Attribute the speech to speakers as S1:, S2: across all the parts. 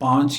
S1: 5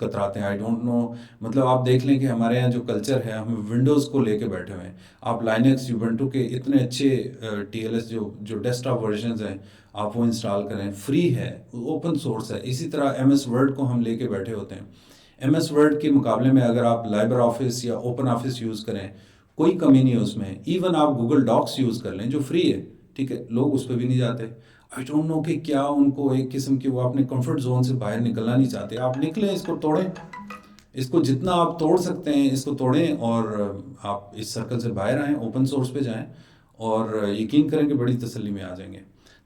S1: کتراتے ہیں. I don't know, مطلب آپ دیکھ لیں کہ ہمارے یہاں جو کلچر ہے، ہم ونڈوز کو لے کے بیٹھے ہوئے ہیں. آپ لائنکس یوبنٹو کے اتنے اچھے ٹی ایل ایس جو ڈیسک ٹاپ ورژنز ہیں آپ وہ انسٹال کریں، فری ہے، اوپن سورس ہے. اسی طرح ایم ایس ورڈ کو ہم لے کے بیٹھے ہوتے ہیں. ایم ایس ورڈ کے مقابلے میں اگر آپ لائبر آفس یا اوپن آفس یوز کریں کوئی کمی نہیں ہے اس میں. ایون آپ گوگل ڈاکس یوز کر لیں جو فری ہے، ٹھیک ہے، لوگ اس پہ بھی نہیں جاتے. آئی ڈونٹ نو کہ کیا ان کو ایک قسم کی وہ اپنے کمفرٹ زون سے باہر نکلنا نہیں چاہتے. آپ نکلیں، اس کو توڑیں، اس کو جتنا آپ توڑ سکتے ہیں اس کو توڑیں، اور آپ اس سرکل سے باہر آئیں، اوپن سورس پہ جائیں، اور یقین کریں کہ بڑی تسلی میں آ جائیں گے.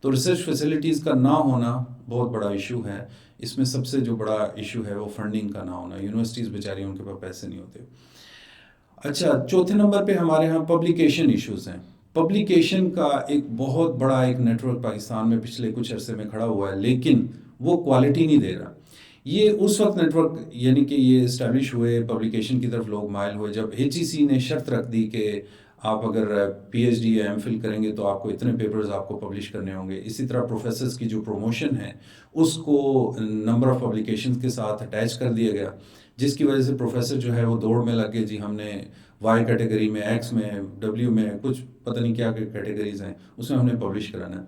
S1: تو ریسرچ فیسلٹیز کا نہ ہونا بہت بڑا ایشو ہے. اس میں سب سے جو بڑا ایشو ہے وہ فنڈنگ کا نہ ہونا. یونیورسٹیز بیچاری ان کے پاس پیسے نہیں ہوتے. اچھا، چوتھے نمبر پہ ہمارے ہاں پبلیکیشن ایشوز ہیں. پبلیکیشن کا ایک بہت بڑا ایک نیٹ ورک پاکستان میں پچھلے کچھ عرصے میں کھڑا ہوا ہے، لیکن وہ کوالٹی نہیں دے رہا. یہ اس وقت نیٹ ورک یعنی کہ یہ اسٹیبلش ہوئے، پبلیکیشن کی طرف لوگ مائل ہوئے جب ایچ ای سی نے شرط رکھ دی کہ آپ اگر پی ایچ ڈی یا ایم فل کریں گے تو آپ کو اتنے پیپرز آپ کو پبلش کرنے ہوں گے. اسی طرح پروفیسرز کی جو پروموشن ہے اس کو نمبر آف پبلیکیشنز کے ساتھ اٹیچ کر دیا گیا، جس کی وجہ سے پروفیسر جو ہے وہ دوڑ میں لگ گئے. جی ہم نے وائی کیٹیگری میں، ایکس میں، ڈبلیو میں، کچھ پتہ نہیں کیا کیٹیگریز ہیں، اس میں ہم نے پبلش کرانا ہے.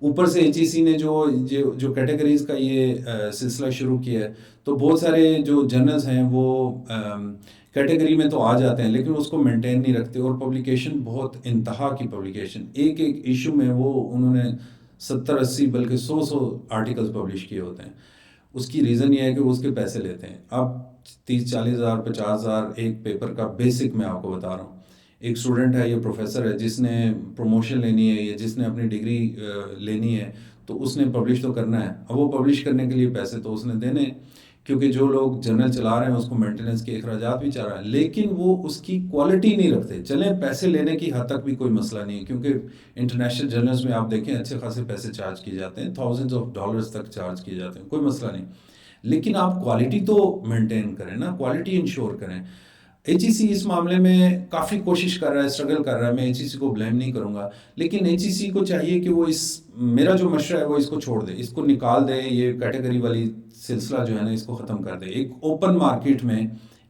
S1: اوپر سے ایچ ای سی نے جو کیٹیگریز کا یہ سلسلہ شروع کیا ہے، تو بہت سارے جو جرنلز ہیں وہ کیٹیگری میں تو آ جاتے ہیں لیکن اس کو مینٹین نہیں رکھتے، اور پبلیکیشن بہت انتہا کی پبلیکیشن، ایک ایشو میں وہ انہوں نے 70-80 بلکہ 100 آرٹیکلز پبلش کیے ہوتے ہیں. اس کی ریزن یہ ہے کہ وہ اس کے پیسے لیتے ہیں. اب 30-40 ہزار 50 ہزار ایک پیپر کا بیسک میں آپ کو بتا رہا ہوں. ایک اسٹوڈنٹ ہے یا پروفیسر ہے جس نے پروموشن لینی ہے یا جس نے اپنی ڈگری لینی ہے تو اس نے پبلش تو کرنا ہے. اب وہ پبلش کرنے کے لیے پیسے تو اس نے دینے ہیں، کیونکہ جو لوگ جرنل چلا رہے ہیں اس کو مینٹیننس کے اخراجات بھی چاہ رہا ہے، لیکن وہ اس کی کوالٹی نہیں رکھتے. چلیں پیسے لینے کی حد تک بھی کوئی مسئلہ نہیں ہے، کیونکہ انٹرنیشنل جرنلز میں آپ دیکھیں اچھے خاصے پیسے چارج کیے جاتے ہیں، تھاؤزنڈز آف ڈالرز تک چارج کیے جاتے ہیں، کوئی مسئلہ نہیں. لیکن آپ کوالٹی تو مینٹین کریں نا، کوالٹی انشور کریں. ایچ ای سی اس معاملے میں کافی کوشش کر رہا ہے، اسٹرگل کر رہا ہے. میں ایچ ای سی کو بلیم نہیں کروں گا، لیکن ایچ ای سی کو چاہیے کہ وہ میرا جو مشورہ ہے وہ اس کو چھوڑ دے، اس کو نکال دے. یہ کیٹیگری والی سلسلہ جو ہے نا اس کو ختم کر دے. ایک اوپن مارکیٹ میں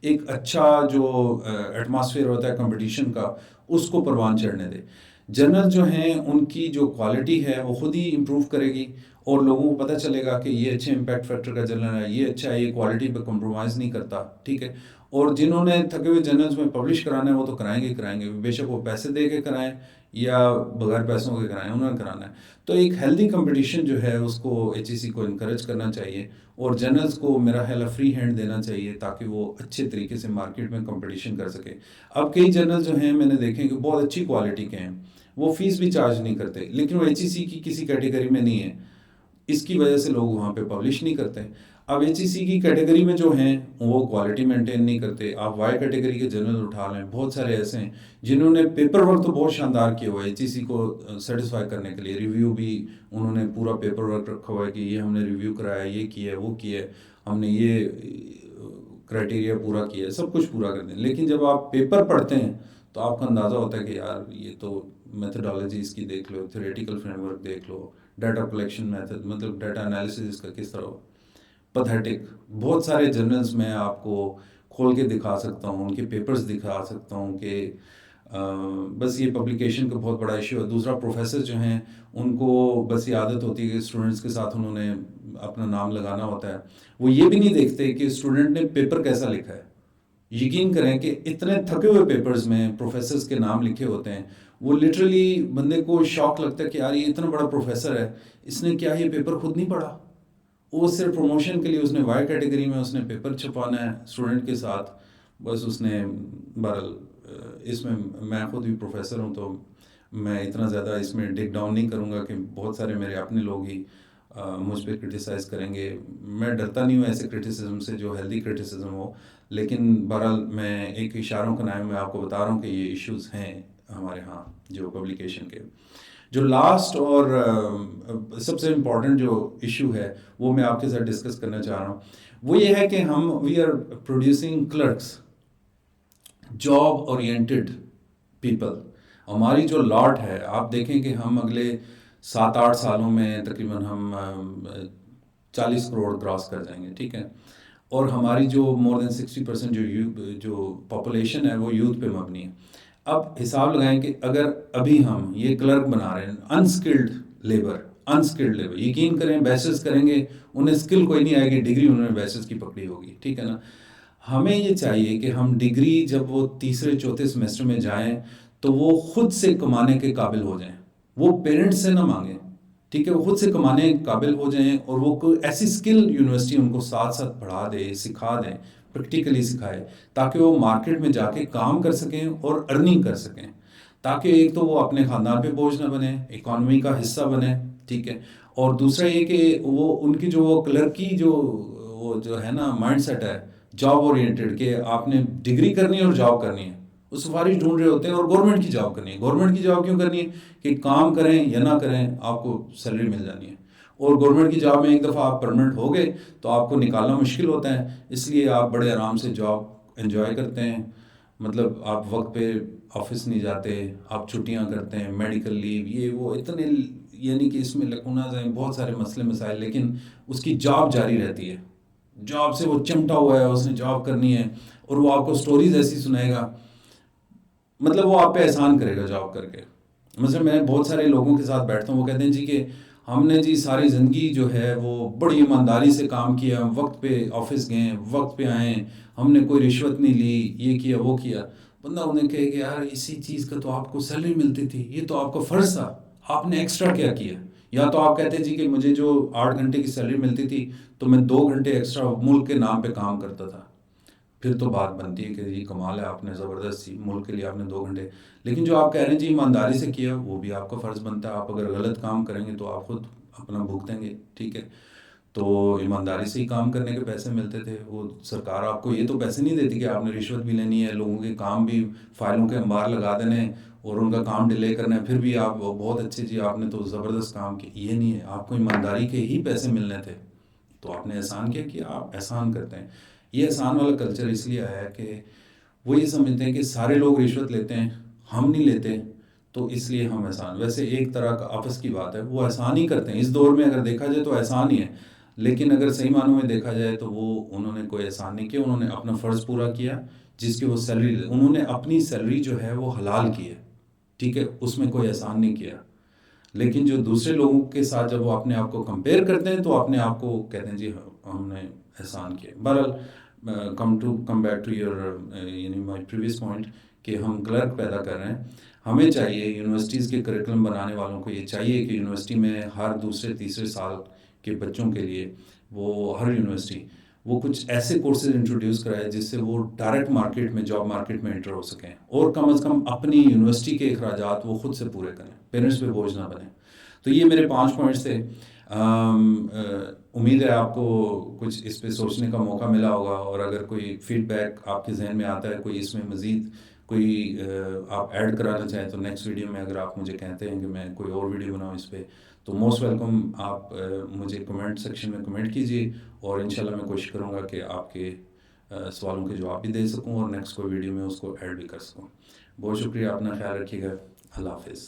S1: ایک اچھا جو ایٹماسفیئر ہوتا ہے کمپٹیشن کا اس کو پروان چڑھنے دے. جرنل جو ہیں ان کی جو کوالٹی ہے وہ خود ہی امپروو کرے گی، اور لوگوں کو پتہ چلے گا کہ یہ اچھے امپیکٹ فیکٹر کا جرنل ہے، یہ اچھا ہے، یہ کوالٹی پہ کمپرومائز نہیں کرتا، ٹھیک ہے. اور جنہوں نے تھکے ہوئے جرنلز میں پبلش کرانا ہے وہ تو کرائیں گے، بے شک وہ پیسے دے کے کرائیں یا بغیر پیسوں کے کرائیں، انہوں نے کرانا ہے. تو ایک ہیلدی کمپٹیشن جو ہے اس کو ایچ ای سی کو انکریج کرنا چاہیے، اور جرنلز کو میرا خیال ہے فری ہینڈ دینا چاہیے تاکہ وہ اچھے طریقے سے مارکیٹ میں کمپٹیشن کر سکے. اب کئی جرنل جو ہیں میں نے دیکھے کہ بہت اچھی کوالٹی کے ہیں، وہ فیس بھی چارج نہیں کرتے، لیکن وہ ایچ ای سی کی کسی کیٹیگری میں نہیں ہے، اس کی وجہ سے لوگ وہاں پہ پبلش نہیں کرتے. اب ایچ ای سی کی کیٹیگری میں جو ہیں وہ کوالٹی مینٹین نہیں کرتے. آپ وائی کیٹیگری کے جرنل اٹھا لیں، بہت سارے ایسے ہیں جنہوں نے پیپر ورک تو بہت شاندار کیا ہوا ہے ایچ ای سی کو سیٹسفائی کرنے کے لیے. ریویو بھی انہوں نے پورا پیپر ورک رکھا ہوا ہے کہ یہ ہم نے ریویو کرایا ہے، یہ کیا ہے، وہ کیا ہے، ہم نے یہ کرائٹیریا پورا کیا ہے، سب کچھ پورا کر دیں. لیکن جب آپ پیپر پڑھتے ہیں تو آپ کا اندازہ ہوتا ہے کہ یار یہ تو میتھڈالوجی اس کی دیکھ لو، تھیوریٹیکل فریم ورک دیکھ لو، ڈیٹا کلیکشن میتھڈ مطلب ڈیٹا انالیسس اس کا کس طرح ہو، پتھیٹک. بہت سارے جرنلز میں آپ کو کھول کے دکھا سکتا ہوں، ان کے پیپرز دکھا سکتا ہوں کہ بس یہ پبلیکیشن کا بہت بڑا ایشو ہے. دوسرا پروفیسر جو ہیں ان کو بس یہ عادت ہوتی ہے کہ اسٹوڈنٹس کے ساتھ انہوں نے اپنا نام لگانا ہوتا ہے، وہ یہ بھی نہیں دیکھتے کہ اسٹوڈنٹ نے پیپر کیسا لکھا ہے. یقین کریں کہ اتنے تھکے ہوئے پیپرز میں پروفیسرز کے نام لکھے ہوتے ہیں، وہ لٹرلی بندے کو شوق لگتا ہے کہ یار یہ اتنا بڑا پروفیسر ہے، اس نے کیا یہ پیپر خود نہیں پڑھا؟ وہ صرف پروموشن کے لیے اس نے وائی کیٹیگری میں اس نے پیپر چھپانا ہے اسٹوڈنٹ کے ساتھ، بس اس نے بہرحال اس میں خود بھی پروفیسر ہوں تو میں اتنا زیادہ اس میں ڈگ ڈاؤن نہیں کروں گا کہ بہت سارے میرے اپنے لوگ ہی مجھ پہ کرٹیسائز کریں گے. میں ڈرتا نہیں ہوں ایسے کرٹیسزم سے جو ہیلدی کرٹیسزم ہو، لیکن بہرحال میں ایک اشاروں کا نام میں آپ کو بتا رہا ہوں کہ یہ ایشوز ہیں ہمارے ہاں جو پبلیکیشن کے. جو لاسٹ اور سب سے امپورٹنٹ جو ایشو ہے وہ میں آپ کے ساتھ ڈسکس کرنا چاہ رہا ہوں، وہ یہ ہے کہ we are producing clerks, job oriented people. ہماری جو لاٹ ہے آپ دیکھیں کہ ہم اگلے 7-8 سالوں میں تقریباً ہم 40 کروڑ کراس کر جائیں گے، ٹھیک ہے. اور ہماری جو مور دین 60% جو پاپولیشن ہے وہ یوتھ پہ مبنی ہے. اب حساب لگائیں کہ اگر ابھی ہم یہ کلرک بنا رہے ہیں انسکلڈ لیبر، یقین کریں بیچلرس کریں گے انہیں اسکل کوئی نہیں آئے گی، ڈگری انہوں نے بیچلرس کی پکڑی ہوگی، ٹھیک ہے نا. ہمیں یہ چاہیے کہ ہم ڈگری جب وہ تیسرے چوتھے سیمسٹر میں جائیں تو وہ خود سے کمانے کے قابل ہو جائیں، وہ پیرنٹس سے نہ مانگیں، ٹھیک ہے، وہ خود سے کمانے کے قابل ہو جائیں، اور وہ کوئی ایسی اسکل یونیورسٹی ان کو ساتھ ساتھ پڑھا دے، سکھا دیں، پریکٹیکلی سکھائے، تاکہ وہ مارکیٹ میں جا کے کام کر سکیں اور ارننگ کر سکیں، تاکہ ایک تو وہ اپنے خاندان پہ بوجھ نہ بنے، اکانومی کا حصہ بنے، ٹھیک ہے. اور دوسرا یہ کہ وہ ان کی جو وہ کلرکی وہ جو ہے نا مائنڈ سیٹ ہے جاب اورینٹیڈ، کہ آپ نے ڈگری کرنی ہے اور جاب کرنی ہے. وہ سفارش ڈھونڈ رہے ہوتے ہیں اور گورنمنٹ کی جاب کرنی ہے. گورنمنٹ کی جاب کیوں کرنی ہے؟ کہ کام کریں یا نہ کریں آپ کو سیلری مل جانی ہے. اور گورنمنٹ کی جاب میں ایک دفعہ آپ پرمنٹ ہو گئے تو آپ کو نکالنا مشکل ہوتا ہے، اس لیے آپ بڑے آرام سے جاب انجوائے کرتے ہیں. مطلب آپ وقت پہ آفس نہیں جاتے، آپ چھٹیاں کرتے ہیں، میڈیکل لیو، یہ وہ اتنے، یعنی کہ اس میں لکھنؤ ہیں بہت سارے مسئلے مسائل، لیکن اس کی جاب جاری رہتی ہے. جاب سے وہ چمٹا ہوا ہے، اس نے جاب کرنی ہے، اور وہ آپ کو سٹوریز ایسی سنائے گا، مطلب وہ آپ پہ احسان کرے گا جاب کر کے. مثلا میں بہت سارے لوگوں کے ساتھ بیٹھتا ہوں، وہ کہتے ہیں جی کہ ہم نے جی ساری زندگی جو ہے وہ بڑی ایمانداری سے کام کیا، وقت پہ آفس گئے، وقت پہ آئیں، ہم نے کوئی رشوت نہیں لی، یہ کیا وہ کیا. بندہ انہیں کہے کہ یار اسی چیز کا تو آپ کو سیلری ملتی تھی، یہ تو آپ کا فرض تھا، آپ نے ایکسٹرا کیا کیا؟ یا تو آپ کہتے ہیں جی کہ مجھے جو 8 گھنٹے کی سیلری ملتی تھی تو میں 2 گھنٹے ایکسٹرا ملک کے نام پہ کام کرتا تھا. پھر تو بات بنتی ہے کہ یہ کمال ہے، آپ نے زبردست ملک کے لیے آپ نے 2 گھنٹے. لیکن جو آپ کہہ رہے ہیں جی ایمانداری سے کیا، وہ بھی آپ کا فرض بنتا ہے. آپ اگر غلط کام کریں گے تو آپ خود اپنا بھگتیں گے، ٹھیک ہے. تو ایمانداری سے ہی کام کرنے کے پیسے ملتے تھے. وہ سرکار آپ کو یہ تو پیسے نہیں دیتی کہ آپ نے رشوت بھی لینی ہے، لوگوں کے کام بھی فائلوں کے انبار لگا دینے اور ان کا کام ڈیلے کرنا ہے، پھر بھی آپ بہت اچھے جی آپ نے تو زبردست کام کیا. یہ نہیں ہے، آپ کو ایمانداری کے ہی پیسے ملنے تھے، تو آپ نے احسان کیا کہ آپ احسان کرتے ہیں. یہ احسان والا کلچر اس لیے آیا ہے کہ وہ یہ سمجھتے ہیں کہ سارے لوگ رشوت لیتے ہیں، ہم نہیں لیتے، تو اس لیے ہم احسان. ویسے ایک طرح کا آپس کی بات ہے، وہ احسان ہی کرتے ہیں اس دور میں، اگر دیکھا جائے تو احسان ہی ہے. لیکن اگر صحیح معنوں میں دیکھا جائے تو وہ انہوں نے کوئی احسان نہیں کیا، انہوں نے اپنا فرض پورا کیا جس کی وہ سیلری، انہوں نے اپنی سیلری جو ہے وہ حلال کی ہے، ٹھیک ہے، اس میں کوئی احسان نہیں کیا. لیکن جو دوسرے لوگوں کے ساتھ جب وہ اپنے آپ کو کمپیئر کرتے ہیں تو اپنے آپ کو کہتے ہیں جی ہم نے احسان کیا. بہرحال کم بیک ٹو یور یعنی مائی پریویس پوائنٹ، کہ ہم کلرک پیدا کر رہے ہیں. ہمیں چاہیے یونیورسٹیز کے کریکلم بنانے والوں کو یہ چاہیے کہ یونیورسٹی میں ہر دوسرے تیسرے سال کے بچوں کے لیے وہ ہر یونیورسٹی وہ کچھ ایسے کورسز انٹروڈیوس کرائے جس سے وہ ڈائریکٹ مارکیٹ میں جاب مارکیٹ میں انٹر ہو سکیں، اور کم از کم اپنی یونیورسٹی کے اخراجات وہ خود سے پورے کریں، پیرنٹس پہ بوجھ نہ بنیں. تو یہ میرے 5 پوائنٹس تھے. امید ہے آپ کو کچھ اس پہ سوچنے کا موقع ملا ہوگا، اور اگر کوئی فیڈ بیک آپ کے ذہن میں آتا ہے، کوئی اس میں مزید کوئی آپ ایڈ کرانا چاہیں تو نیکسٹ ویڈیو میں اگر آپ مجھے کہتے ہیں کہ میں کوئی اور ویڈیو بناؤں اس پہ، تو موسٹ ویلکم. آپ مجھے کمنٹ سیکشن میں کمنٹ کیجیے، اور انشاءاللہ میں کوشش کروں گا کہ آپ کے سوالوں کے جواب بھی دے سکوں، اور نیکسٹ کوئی ویڈیو میں اس کو ایڈ بھی کر سکوں. بہت شکریہ، اپنا خیال رکھیے گا. اللہ حافظ.